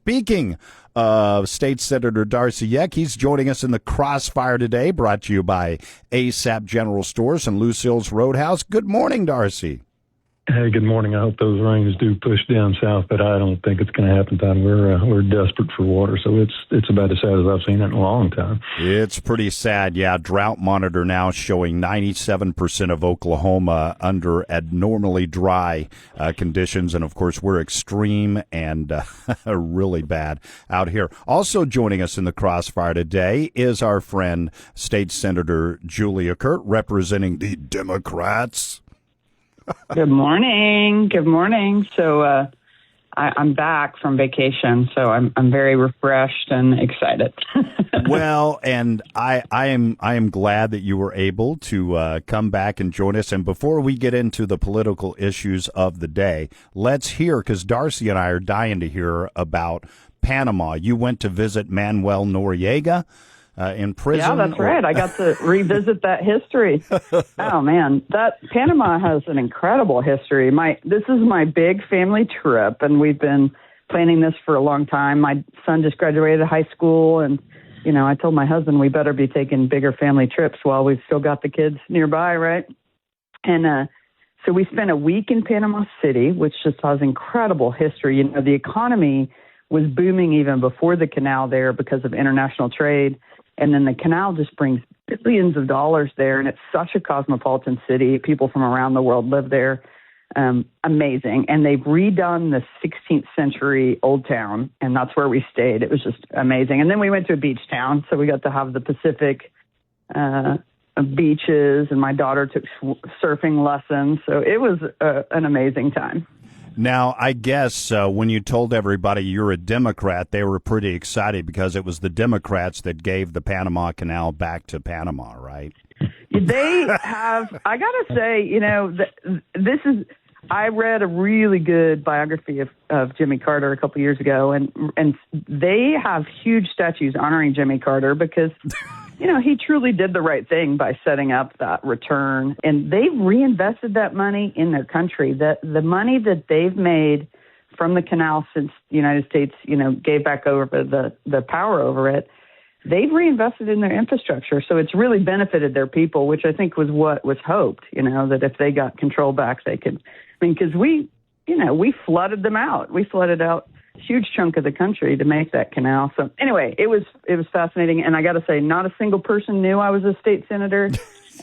speaking of State Senator Darcy Yeck, he's joining us in the Crossfire today, brought to you by ASAP General Stores and Lucille's Roadhouse. Good morning, Darcy. Hey, good morning. I hope those rains do push down south, but I don't think it's going to happen. Todd. We're desperate for water, so it's about as sad as I've seen it in a long time. It's pretty sad, yeah. Drought monitor now showing 97% of Oklahoma under abnormally dry conditions, and of course we're extreme and really bad out here. Also joining us in the Crossfire today is our friend State Senator Julia Kirt, representing the Democrats. Good morning. Good morning. So I'm back from vacation, so I'm very refreshed and excited. Well, and I am glad that you were able to come back and join us. And before we get into the political issues of the day, let's hear, because Darcy and I are dying to hear about Panama. You went to visit Manuel Noriega in prison. Yeah, that's right. I got to revisit that history. Oh man, that Panama has an incredible history. This is my big family trip, and we've been planning this for a long time. My son just graduated high school, and I told my husband we better be taking bigger family trips while we've still got the kids nearby, right? And so we spent a week in Panama City, which just has incredible history. The economy was booming even before the canal there because of international trade. And then the canal just brings billions of dollars there, and it's such a cosmopolitan city. People from around the world live there. Amazing. And they've redone the 16th century Old Town, and that's where we stayed. It was just amazing. And then we went to a beach town, so we got to have the Pacific beaches, and my daughter took surfing lessons. So it was an amazing time. Now, I guess when you told everybody you're a Democrat, they were pretty excited because it was the Democrats that gave the Panama Canal back to Panama, right? They have, I got to say, I read a really good biography of Jimmy Carter a couple years ago, and they have huge statues honoring Jimmy Carter because he truly did the right thing by setting up that return. And they've reinvested that money in their country. The money that they've made from the canal since the United States, gave back over the power over it, they've reinvested in their infrastructure. So it's really benefited their people, which I think was what was hoped, that if they got control back, they could. Because we flooded them out. We flooded out a huge chunk of the country to make that canal. So anyway, it was fascinating. And I got to say, not a single person knew I was a state senator,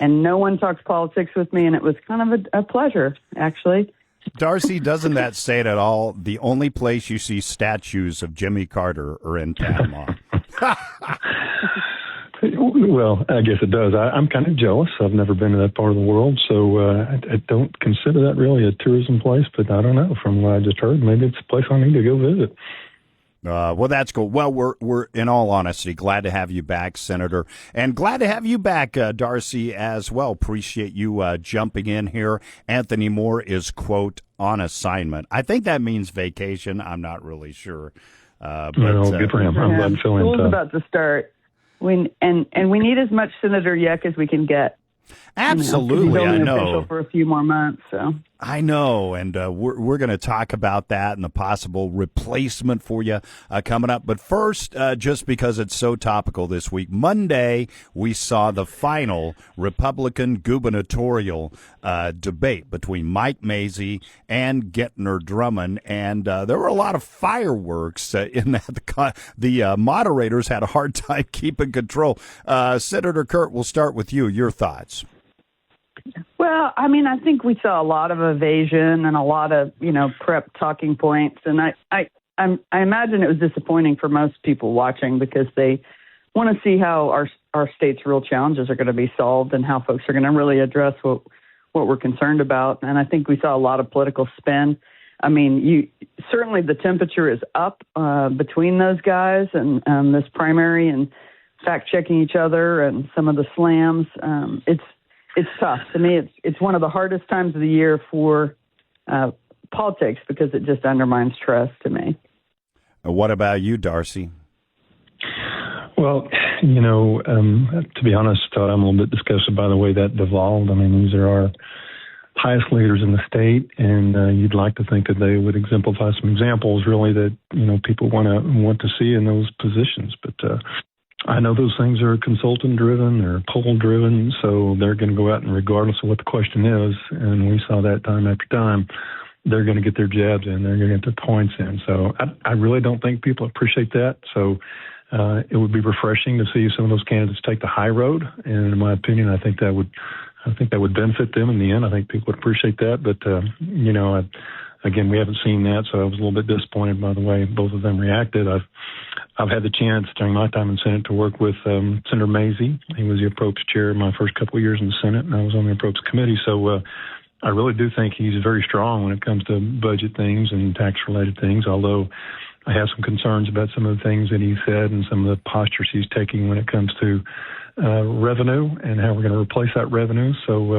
and no one talks politics with me. And it was kind of a pleasure, actually. Darcy, doesn't that say it at all? The only place you see statues of Jimmy Carter are in Panama. Well, I guess it does. I'm kind of jealous. I've never been to that part of the world, so I don't consider that really a tourism place, but I don't know. From what I just heard, maybe it's a place I need to go visit. Well, that's cool. Well, we're in all honesty glad to have you back, Senator, and glad to have you back, Darcy, as well. Appreciate you jumping in here. Anthony Moore is, quote, on assignment. I think that means vacation. I'm not really sure. But, good for him. I'm glad to fill in. School's about to start. We need as much Senator Yeck as we can get. Absolutely, I know. Official for a few more months, so. I know, and we're going to talk about that and the possible replacement for you coming up. But first, just because it's so topical this week, Monday we saw the final Republican gubernatorial debate between Mike Mazzei and Gentner Drummond, and there were a lot of fireworks in that. The moderators had a hard time keeping control. Senator Kirt, we'll start with you. Your thoughts? Well, I think we saw a lot of evasion and a lot of, prep talking points. And I imagine it was disappointing for most people watching because they want to see how our state's real challenges are going to be solved and how folks are going to really address what we're concerned about. And I think we saw a lot of political spin. Certainly the temperature is up between those guys and this primary and fact-checking each other and some of the slams. It's tough. To me, it's one of the hardest times of the year for politics because it just undermines trust to me. What about you, Darcy? Well, to be honest, Todd, I'm a little bit disgusted by the way that devolved. These are our highest leaders in the state, and you'd like to think that they would exemplify some examples, really, that people want to see in those positions. But I know those things are consultant driven, they're poll driven, so they're going to go out and regardless of what the question is, and we saw that time after time, they're going to get their jabs in, they're going to get their points in. So I really don't think people appreciate that. So it would be refreshing to see some of those candidates take the high road, and in my opinion, I think that would benefit them in the end. I think people would appreciate that, but again, we haven't seen that, so I was a little bit disappointed by the way both of them reacted. I've had the chance during my time in Senate to work with Senator Mazie. He was the appropriate chair my first couple of years in the Senate, and I was on the appropriate committee. So I really do think he's very strong when it comes to budget things and tax-related things, although I have some concerns about some of the things that he said and some of the postures he's taking when it comes to revenue and how we're going to replace that revenue. So,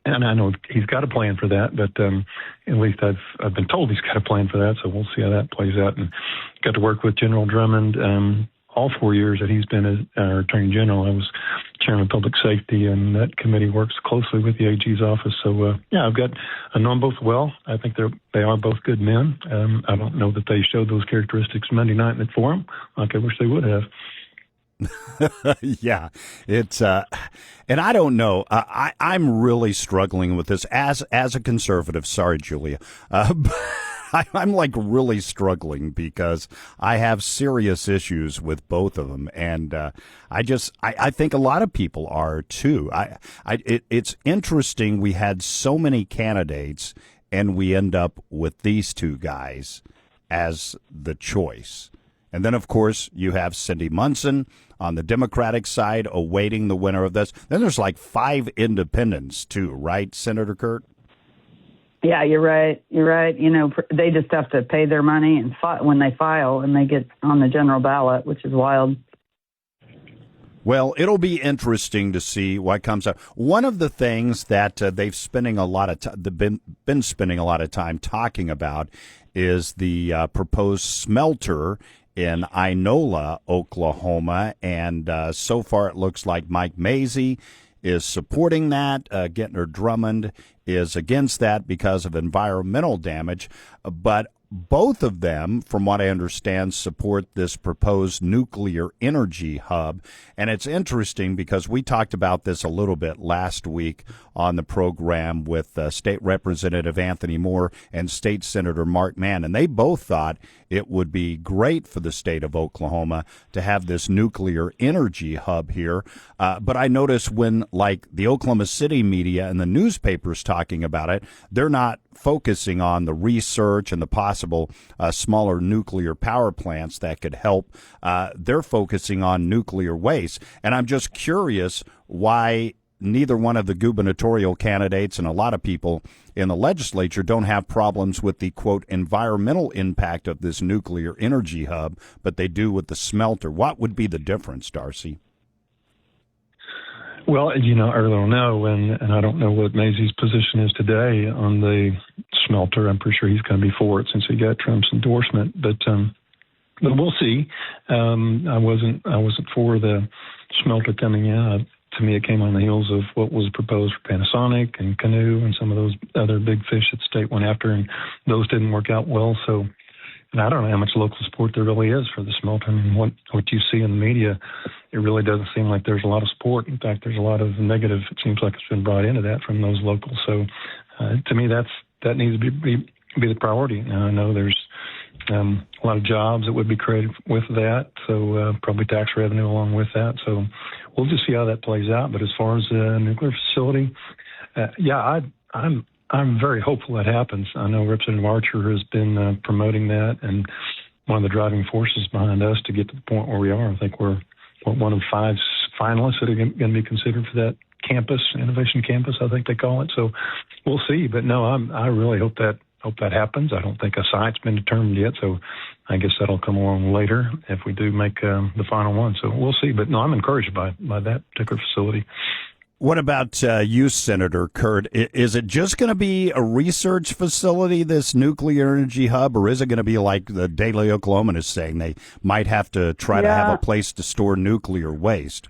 and I know he's got a plan for that, but at least I've been told he's got a plan for that. So we'll see how that plays out. And got to work with General Drummond all 4 years that he's been our Attorney General. I was Chairman of Public Safety, and that committee works closely with the AG's office. So, I know them both well. I think they are both good men. I don't know that they showed those characteristics Monday night in the forum like I wish they would have. Yeah, it's and I don't know. I'm really struggling with this as a conservative. Sorry, Julia. I'm like really struggling because I have serious issues with both of them, and I think a lot of people are too. It's interesting. We had so many candidates, and we end up with these two guys as the choice. And then, of course, you have Cindy Munson on the Democratic side awaiting the winner of this. Then there's like 5 independents, too, right, Senator Kurt? Yeah, you're right. You're right. They just have to pay their money and when they file and they get on the general ballot, which is wild. Well, it'll be interesting to see what comes up. One of the things that they've spending a lot of been spending a lot of time talking about is the proposed smelter in Inola, Oklahoma, and so far it looks like Mike Mazie is supporting that. Gentner Drummond is against that because of environmental damage, but both of them, from what I understand, support this proposed nuclear energy hub. And it's interesting because we talked about this a little bit last week on the program with State Representative Anthony Moore and State Senator Mark Mann. And they both thought it would be great for the state of Oklahoma to have this nuclear energy hub here. But I noticed when, like, the Oklahoma City media and the newspapers talking about it, they're not focusing on the research and the possible smaller nuclear power plants that could help. They're focusing on nuclear waste. And I'm just curious why neither one of the gubernatorial candidates and a lot of people in the legislature don't have problems with the, quote, environmental impact of this nuclear energy hub, but they do with the smelter. What would be the difference, Darcy? Well, I really don't know, and I don't know what Mazie's position is today on the smelter. I'm pretty sure he's going to be for it since he got Trump's endorsement, but we'll see. I wasn't for the smelter coming in. To me, it came on the heels of what was proposed for Panasonic and Canoe and some of those other big fish that the state went after, and those didn't work out well. So, and I don't know how much local support there really is for the smelter. I mean, what you see in the media, it really doesn't seem like there's a lot of support. In fact, there's a lot of negative. It seems like it's been brought into that from those locals. So, to me, that needs to be the priority. Now, I know there's a lot of jobs that would be created with that, so probably tax revenue along with that. So we'll just see how that plays out. But as far as the nuclear facility, I'm very hopeful that happens. I know Representative Archer has been promoting that, and one of the driving forces behind us to get to the point where we are. I think we're one of 5 finalists that are going to be considered for that campus, innovation campus, I think they call it. So we'll see. But no, I really hope that happens. I don't think a site's been determined yet, so I guess that'll come along later if we do make the final one. So we'll see. But no, I'm encouraged by that particular facility. What about you, Senator Kurt? Is it just going to be a research facility, this nuclear energy hub, or is it going to be like the Daily Oklahoman is saying they might have to try to have a place to store nuclear waste?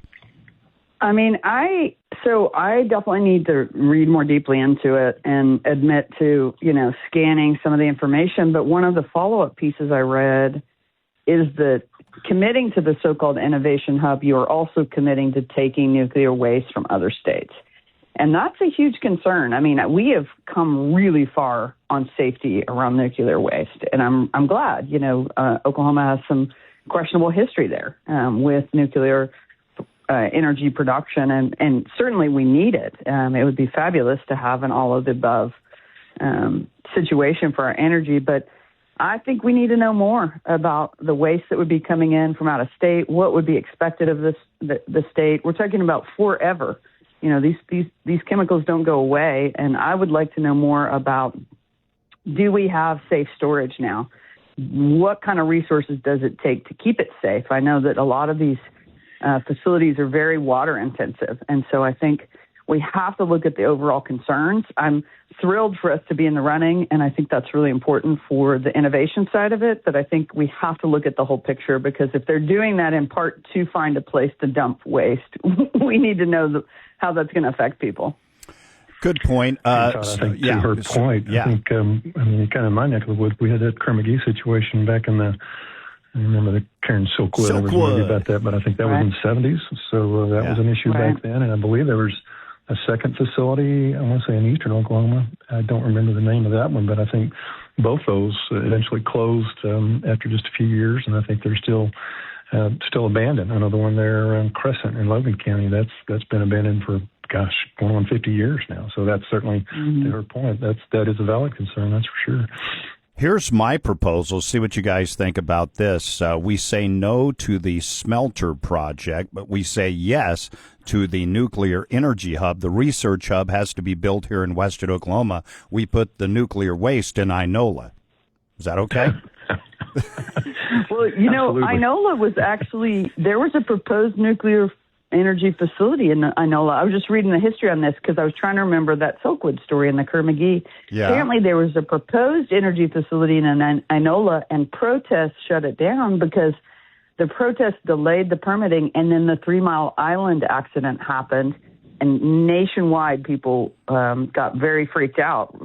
I mean, I definitely need to read more deeply into it and admit to, scanning some of the information. But one of the follow-up pieces I read is that committing to the so-called Innovation Hub, you are also committing to taking nuclear waste from other states. And that's a huge concern. I mean, we have come really far on safety around nuclear waste. And I'm glad, Oklahoma has some questionable history there with nuclear energy production, and certainly we need it. It would be fabulous to have an all of the above situation for our energy, but I think we need to know more about the waste that would be coming in from out of state, what would be expected of the state. We're talking about forever. These chemicals don't go away, and I would like to know more about, do we have safe storage now? What kind of resources does it take to keep it safe? I know that a lot of these facilities are very water intensive. And so I think we have to look at the overall concerns. I'm thrilled for us to be in the running, and I think that's really important for the innovation side of it. But I think we have to look at the whole picture, because if they're doing that in part to find a place to dump waste, we need to know how that's going to affect people. Good point. I think to her point, I think, kind of in my neck of the woods, we had that Kerr-McGee situation back in I remember the Karen Silkwood. I was worried about that, but I think that was in the 70s. So that was an issue back then. And I believe there was a second facility, I want to say in eastern Oklahoma. I don't remember the name of that one, but I think both those eventually closed after just a few years. And I think they're still abandoned. Another one there around Crescent in Logan County. That's been abandoned for, going on 50 years now. So that's certainly, to her point, that is a valid concern, that's for sure. Here's my proposal. See what you guys think about this. We say no to the smelter project, but we say yes to the nuclear energy hub. The research hub has to be built here in western Oklahoma. We put the nuclear waste in Inola. Is that okay? Well, Absolutely. Inola was actually, there was a proposed nuclear energy facility in Inola. I was just reading the history on this because I was trying to remember that Silkwood story in the Kerr-McGee. Yeah. Apparently there was a proposed energy facility in Inola, and protests shut it down because the protests delayed the permitting, and then the 3 Mile Island accident happened, and nationwide people got very freaked out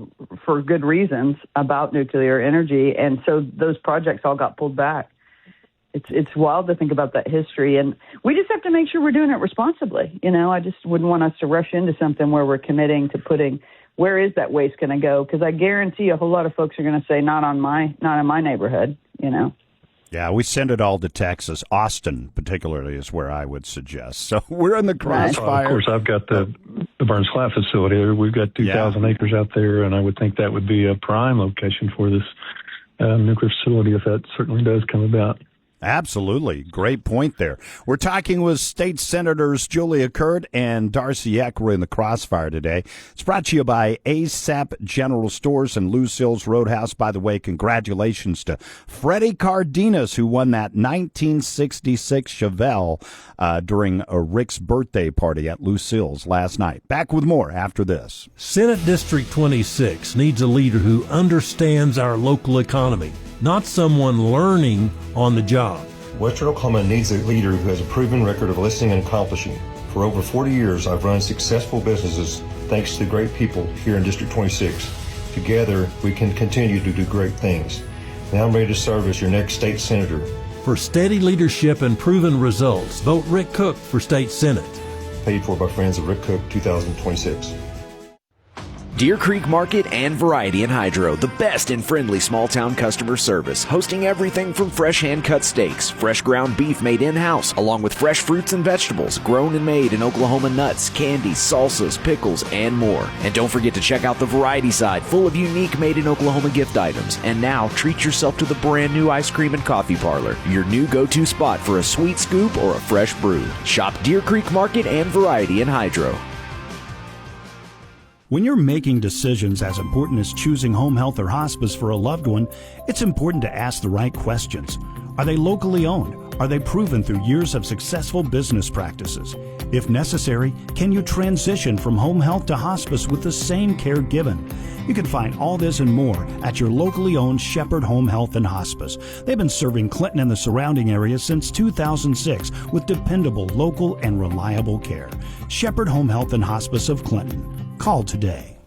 for good reasons about nuclear energy, and so those projects all got pulled back. It's wild to think about that history, and we just have to make sure we're doing it responsibly. I just wouldn't want us to rush into something where we're committing to putting, where is that waste going to go? Because I guarantee a whole lot of folks are going to say, not in my neighborhood. Yeah, we send it all to Texas. Austin, particularly, is where I would suggest. So we're in the crossfire. Of course, I've got the Burns Flat facility. We've got 2,000 acres out there, and I would think that would be a prime location for this nuclear facility if that certainly does come about. Absolutely. Great point there. We're talking with State Senators Julia Kurt and Darcy Eck. We're in the crossfire today. It's brought to you by ASAP General Stores and Lucille's Roadhouse. By the way, congratulations to Freddie Cardenas, who won that 1966 Chevelle during a Rick's birthday party at Lucille's last night. Back with more after this. Senate District 26 needs a leader who understands our local economy, not someone learning on the job. Western Oklahoma needs a leader who has a proven record of listening and accomplishing. For over 40 years, I've run successful businesses thanks to the great people here in District 26. Together, we can continue to do great things. Now I'm ready to serve as your next state senator. For steady leadership and proven results, vote Rick Cook for State Senate. Paid for by friends of Rick Cook 2026. Deer Creek Market and Variety in Hydro, the best in friendly small-town customer service, hosting everything from fresh hand-cut steaks, fresh ground beef made in-house, along with fresh fruits and vegetables, grown and made in Oklahoma nuts, candies, salsas, pickles, and more. And don't forget to check out the Variety side, full of unique made-in-Oklahoma gift items. And now, treat yourself to the brand-new ice cream and coffee parlor, your new go-to spot for a sweet scoop or a fresh brew. Shop Deer Creek Market and Variety in Hydro. When you're making decisions as important as choosing home health or hospice for a loved one, it's important to ask the right questions. Are they locally owned? Are they proven through years of successful business practices? If necessary, can you transition from home health to hospice with the same care given? You can find all this and more at your locally owned Shepherd Home Health and Hospice. They've been serving Clinton and the surrounding area since 2006 with dependable, local, and reliable care. Shepherd Home Health and Hospice of Clinton. Call today.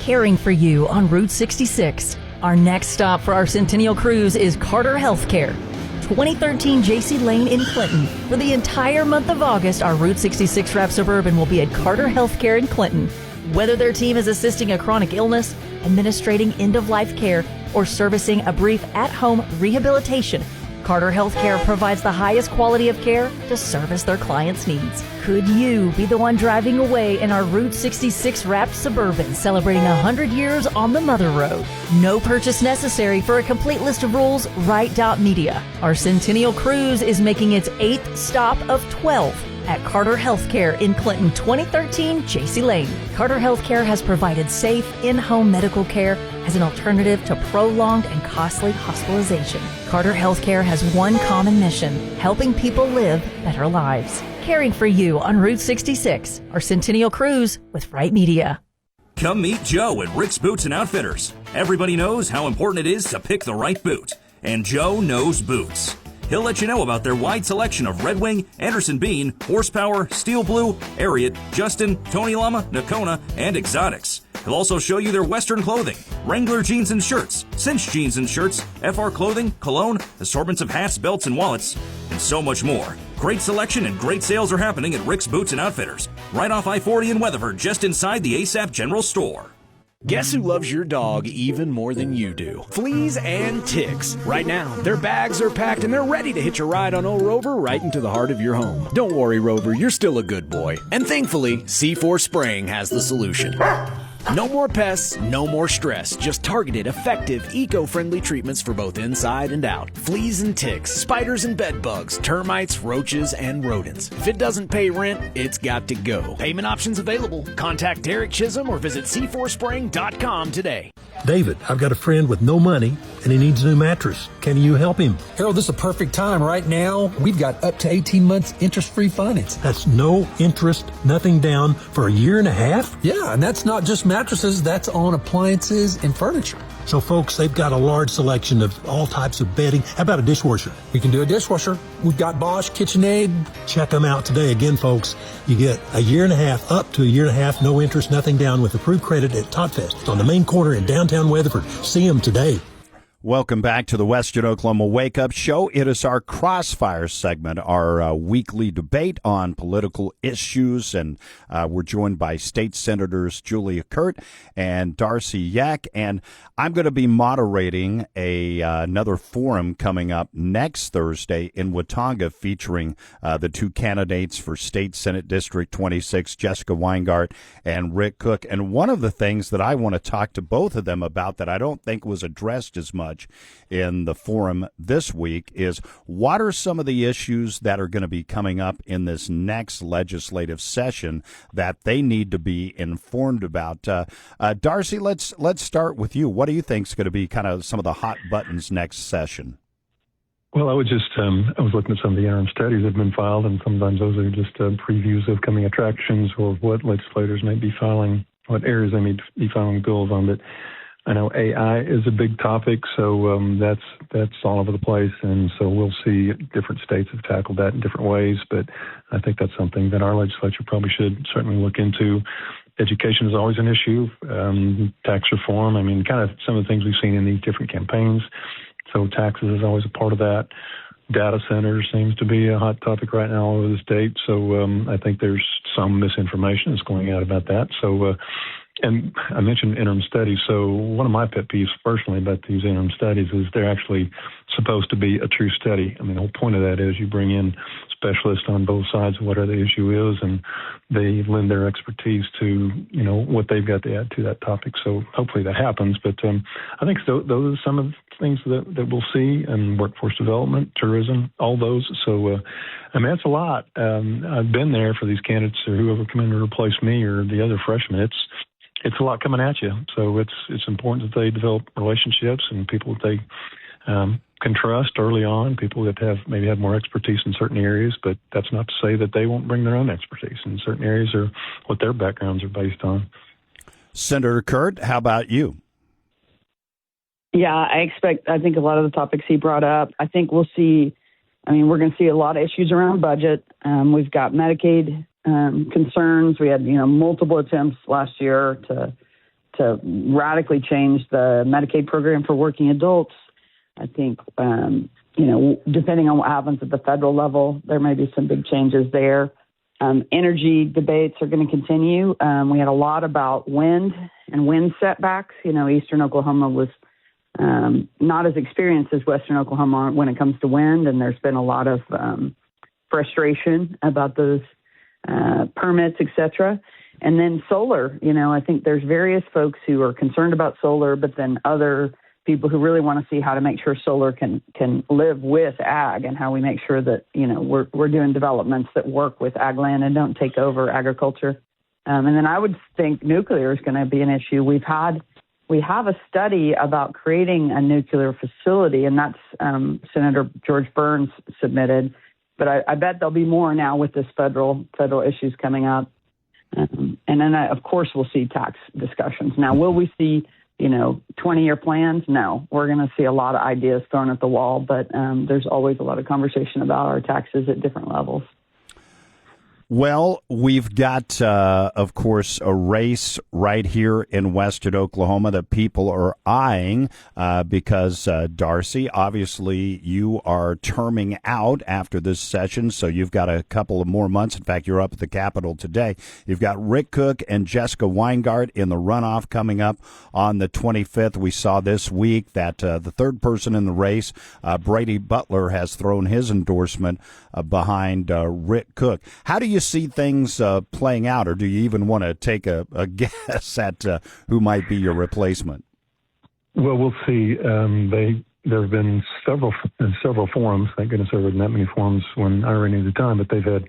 Caring for you on Route 66. Our next stop for our Centennial Cruise is Carter Healthcare, 2013 JC Lane in Clinton. For the entire month of August, our Route 66 Wrap Suburban will be at Carter Healthcare in Clinton. Whether their team is assisting a chronic illness, administrating end-of-life care, or servicing a brief at-home rehabilitation, Carter Healthcare provides the highest quality of care to service their clients' needs. Could you be the one driving away in our Route 66 wrapped Suburban celebrating 100 years on the Mother Road? No purchase necessary. For a complete list of rules, Right.media. Our Centennial Cruise is making its 8th stop of 12 at Carter Healthcare in Clinton, 2013 JC Lane. Carter Healthcare has provided safe in-home medical care as an alternative to prolonged and costly hospitalization. Carter Healthcare has one common mission: helping people live better lives. Caring for you on Route 66, our Centennial Cruise with Right Media. Come meet Joe at Rick's Boots and Outfitters. Everybody knows how important it is to pick the right boot, and Joe knows boots. He'll let you know about their wide selection of Red Wing, Anderson Bean, Horsepower, Steel Blue, Ariat, Justin, Tony Lama, Nakona, and Exotics. He'll also show you their Western clothing, Wrangler jeans and shirts, Cinch jeans and shirts, FR clothing, cologne, assortments of hats, belts, and wallets, and so much more. Great selection and great sales are happening at Rick's Boots and Outfitters, right off I-40 in Weatherford, just inside the ASAP General Store. Guess who loves your dog even more than you do? Fleas and ticks. Right now, their bags are packed and they're ready to hitch a ride on old Rover right into the heart of your home. Don't worry, Rover, you're still a good boy. And thankfully, C4 Spraying has the solution. No more pests, no more stress. Just targeted, effective, eco-friendly treatments for both inside and out. Fleas and ticks, spiders and bed bugs, termites, roaches, and rodents. If it doesn't pay rent, it's got to go. Payment options available. Contact Derek Chisholm or visit c4spraying.com today. David, I've got a friend with no money and he needs a new mattress. Can you help him? Harold, this is a perfect time. Right now, we've got up to 18 months interest-free finance. That's no interest, nothing down for a year and a half? Yeah, and that's not just mattresses, that's on appliances and furniture. So folks, they've got a large selection of all types of bedding. How about a dishwasher? We can do a dishwasher. We've got Bosch, KitchenAid. Check them out today. Again, folks, you get a year and a half, up to a year and a half, no interest, nothing down with approved credit at Todfest. It's on the main corner in downtown Weatherford. See them today. Welcome back to the Western Oklahoma Wake Up Show. It is our Crossfire segment, our weekly debate on political issues, and we're joined by State Senators Julia Kurt and Darcy Yak, and I'm going to be moderating another forum coming up next Thursday in Watauga featuring the two candidates for State Senate District 26, Jessica Weingart and Rick Cook. And one of the things that I want to talk to both of them about that I don't think was addressed as much in the forum this week is what are some of the issues that are going to be coming up in this next legislative session that they need to be informed about. Darcy, let's start with you. What do you think is going to be kind of some of the hot buttons next session? Well, I was looking at some of the interim studies that have been filed, and sometimes those are just previews of coming attractions or what legislators may be filing, what areas they may be filing bills on. But I know AI is a big topic, so that's all over the place, and so we'll see different states have tackled that in different ways, but I think that's something that our legislature probably should certainly look into. Education is always an issue, tax reform, I mean, kind of some of the things we've seen in these different campaigns, so taxes is always a part of that. Data centers seems to be a hot topic right now all over the state, so I think there's some misinformation that's going out about that, so and I mentioned interim studies, so one of my pet peeves personally about these interim studies is they're actually supposed to be a true study. I mean, the whole point of that is you bring in specialists on both sides of whatever the issue is, and they lend their expertise to, you know, what they've got to add to that topic. So hopefully that happens. But I think those are some of the things that we'll see, and workforce development, tourism, all those. So, I mean, it's a lot. I've been there for these candidates or whoever come in to replace me or the other freshmen. It's a lot coming at you. So it's important that they develop relationships and people that they can trust early on, people that maybe have more expertise in certain areas, but that's not to say that they won't bring their own expertise in certain areas or what their backgrounds are based on. Senator Kurt, how about you? Yeah, I think a lot of the topics he brought up, I think we're going to see a lot of issues around budget. We've got Medicaid concerns. We had, multiple attempts last year to radically change the Medicaid program for working adults. I think, depending on what happens at the federal level, there may be some big changes there. Energy debates are going to continue. We had a lot about wind and wind setbacks. Eastern Oklahoma was not as experienced as Western Oklahoma when it comes to wind, and there's been a lot of frustration about those permits, et cetera. And then solar, I think there's various folks who are concerned about solar, but then other people who really want to see how to make sure solar can live with ag and how we make sure that, we're doing developments that work with ag land and don't take over agriculture. And then I would think nuclear is going to be an issue. We have a study about creating a nuclear facility, and that's Senator George Burns submitted. But I bet there'll be more now with this federal issues coming up. And then, of course, we'll see tax discussions. Now, will we see 20-year plans? No, we're going to see a lot of ideas thrown at the wall, but there's always a lot of conversation about our taxes at different levels. Well, we've got, of course, a race right here in western Oklahoma that people are eyeing because, Darcy, obviously you are terming out after this session, so you've got a couple of more months. In fact, you're up at the Capitol today. You've got Rick Cook and Jessica Weingart in the runoff coming up on the 25th. We saw this week that the third person in the race, Brady Butler, has thrown his endorsement behind Rick Cook. How do you see things playing out, or do you even want to take a guess at who might be your replacement? Well, we'll see. There have been several forums. Thank goodness there weren't that many forums when I ran into time, but they've had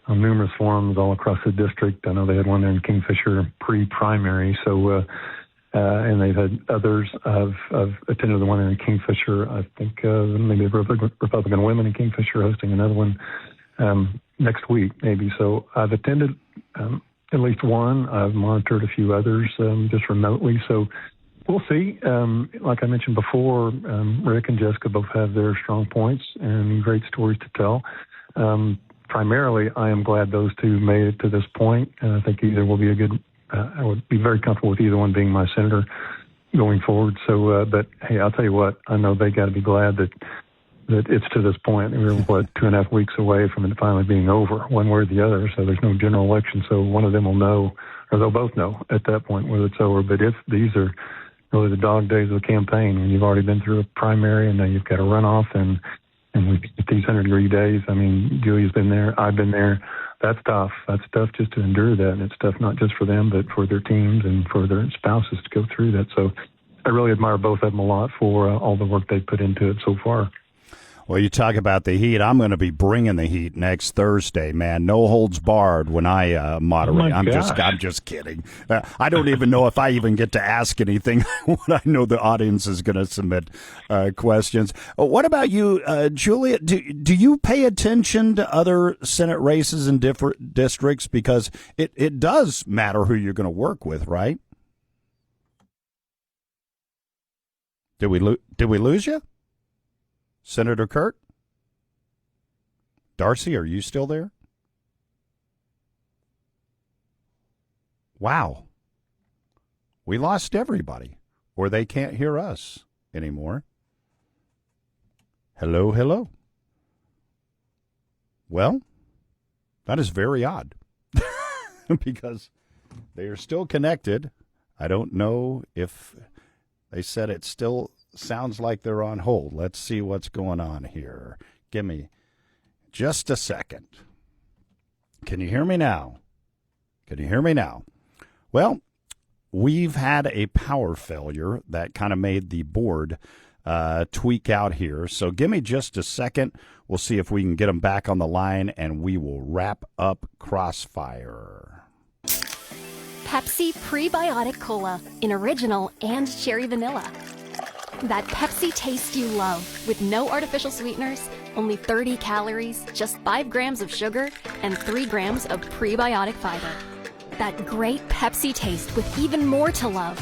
numerous forums all across the district. I know they had one there in Kingfisher pre-primary, so and they've had others. I've attended the one in Kingfisher. I think maybe Republican Women in Kingfisher hosting another one next week, maybe. So I've attended at least one. I've monitored a few others just remotely. So we'll see. Like I mentioned before, Rick and Jessica both have their strong points and great stories to tell. Primarily, I am glad those two made it to this point. And I think either will be a good, I would be very comfortable with either one being my senator going forward. So, but hey, I'll tell you what, I know they got to be glad that it's to this point. We're, 2.5 weeks away from it finally being over, one way or the other. So there's no general election. So one of them will know, or they'll both know at that point whether it's over. But if these are really the dog days of the campaign, when you've already been through a primary and then you've got a runoff and we get these 100-degree days. I mean, Julia's been there. I've been there. That's tough. That's tough just to endure that. And it's tough not just for them, but for their teams and for their spouses to go through that. So I really admire both of them a lot for all the work they've put into it so far. Well, you talk about the heat. I'm going to be bringing the heat next Thursday, man. No holds barred when I moderate. I'm just kidding. I don't even know if I even get to ask anything when I know the audience is going to submit questions. What about you, Julia? Do you pay attention to other Senate races in different districts? Because it does matter who you're going to work with, right? Did we lose you? Senator Kurt? Darcy, are you still there? Wow. We lost everybody, or they can't hear us anymore. Hello, hello. Well, that is very odd because they are still connected. I don't know if they said it still sounds like they're on hold. Let's see what's going on here. Give me just a second. Can you hear me now? Can you hear me now? Well, we've had a power failure that kind of made the board tweak out here. So give me just a second. We'll see if we can get them back on the line, and we will wrap up Crossfire. Pepsi Prebiotic Cola in original and cherry vanilla. That Pepsi taste you love, with no artificial sweeteners, only 30 calories, just 5 grams of sugar, and 3 grams of prebiotic fiber. That great Pepsi taste with even more to love.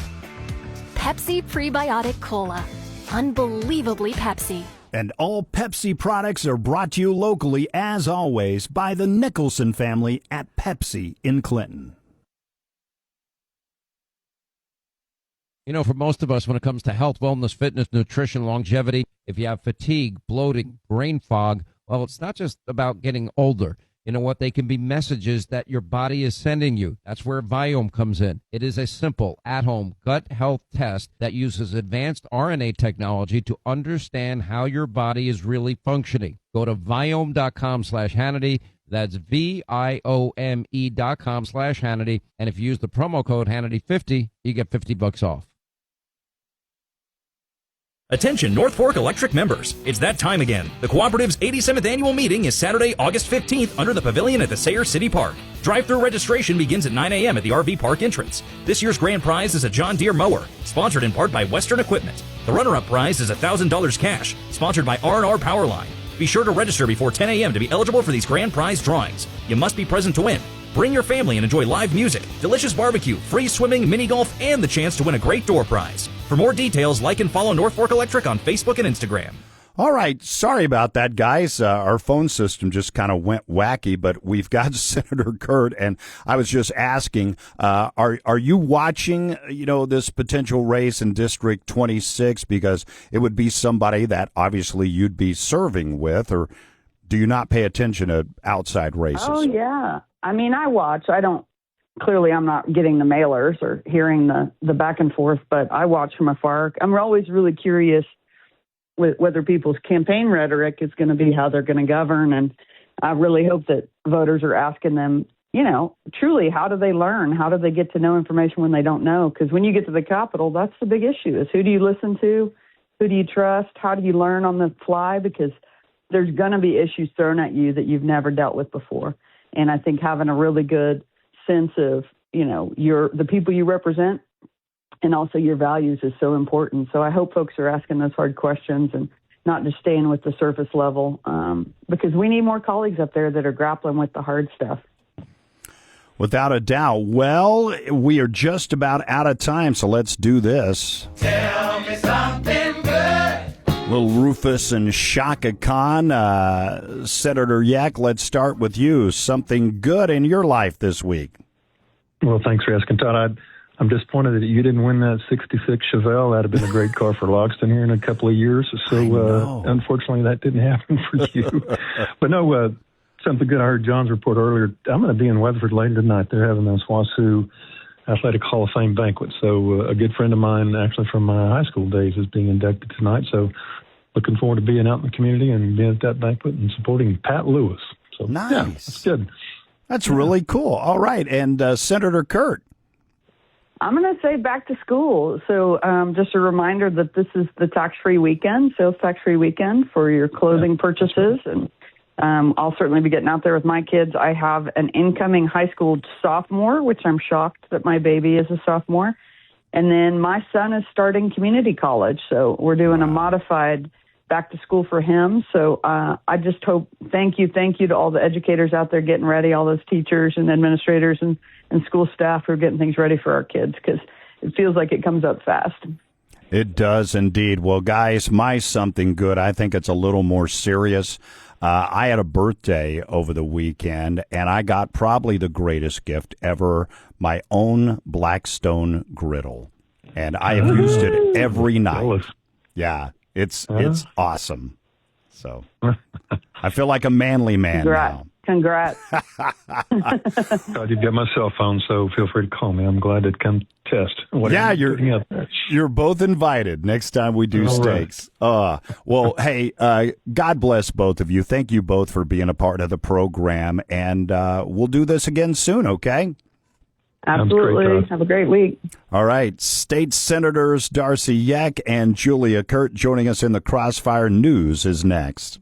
Pepsi Prebiotic Cola. Unbelievably Pepsi. And all Pepsi products are brought to you locally, as always, by the Nicholson family at Pepsi in Clinton. You know, for most of us, when it comes to health, wellness, fitness, nutrition, longevity, if you have fatigue, bloating, brain fog, well, it's not just about getting older. You know what? They can be messages that your body is sending you. That's where Viome comes in. It is a simple, at-home gut health test that uses advanced RNA technology to understand how your body is really functioning. Go to Viome.com/Hannity. That's VIOME.com/Hannity. And if you use the promo code Hannity50, you get $50 off. Attention North Fork Electric members. It's that time again. The Cooperative's 87th annual meeting is Saturday, August 15th under the pavilion at the Sayre City Park. Drive-through registration begins at 9 a.m. at the RV park entrance. This year's grand prize is a John Deere mower, sponsored in part by Western Equipment. The runner-up prize is $1,000 cash, sponsored by R&R Powerline. Be sure to register before 10 a.m. to be eligible for these grand prize drawings. You must be present to win. Bring your family and enjoy live music, delicious barbecue, free swimming, mini golf, and the chance to win a great door prize. For more details, like and follow North Fork Electric on Facebook and Instagram. All right. Sorry about that, guys. Our phone system just kind of went wacky, but we've got Senator Kurt, and I was just asking, are you watching, this potential race in District 26? Because it would be somebody that obviously you'd be serving with, or do you not pay attention to outside races? Oh, yeah. I mean, I watch. Clearly I'm not getting the mailers or hearing the back and forth, but I watch from afar. I'm always really curious with whether people's campaign rhetoric is going to be how they're going to govern. And I really hope that voters are asking them, truly, how do they learn? How do they get to know information when they don't know? Because when you get to the Capitol, that's the big issue is who do you listen to? Who do you trust? How do you learn on the fly? Because there's going to be issues thrown at you that you've never dealt with before. And I think having a really good sense of, the people you represent and also your values is so important. So I hope folks are asking those hard questions and not just staying with the surface level, because we need more colleagues up there that are grappling with the hard stuff. Without a doubt. Well, we are just about out of time, so let's do this. Tell me something good. Little Rufus and Shaka Khan. Senator Yak, let's start with you. Something good in your life this week. Well, thanks for asking, Todd. I'm disappointed that you didn't win that 66 Chevelle. That would have been a great car for Logston here in a couple of years. So, unfortunately, that didn't happen for you. But no, something good. I heard John's report earlier. I'm going to be in Weatherford later tonight. They're having the SWOSU Athletic Hall of Fame banquet. So a good friend of mine, actually from my high school days, is being inducted tonight. So looking forward to being out in the community and being at that banquet and supporting Pat Lewis. So nice. Yeah, that's good. That's really cool. All right. And Senator Kurt. I'm going to say back to school. So just a reminder that this is the tax-free weekend, sales tax-free weekend for your clothing purchases. And I'll certainly be getting out there with my kids. I have an incoming high school sophomore, which I'm shocked that my baby is a sophomore. And then my son is starting community college. So we're doing a modified back to school for him. So I just hope, thank you to all the educators out there getting ready, all those teachers and administrators and school staff who are getting things ready for our kids, because it feels like it comes up fast. It does indeed. Well, guys, my something good, I think it's a little more serious. I had a birthday over the weekend, and I got probably the greatest gift ever, my own Blackstone griddle. And I have used it every night. Yeah, it's awesome. So I feel like a manly man now. Congrats. God, you've got my cell phone, so feel free to call me. I'm glad to come test. You're both invited next time we do steaks. Right. Well, hey, God bless both of you. Thank you both for being a part of the program, and we'll do this again soon, okay? Absolutely. Have a great week. All right. State Senators Darcy Yak and Julia Kurt joining us in the Crossfire. News is next.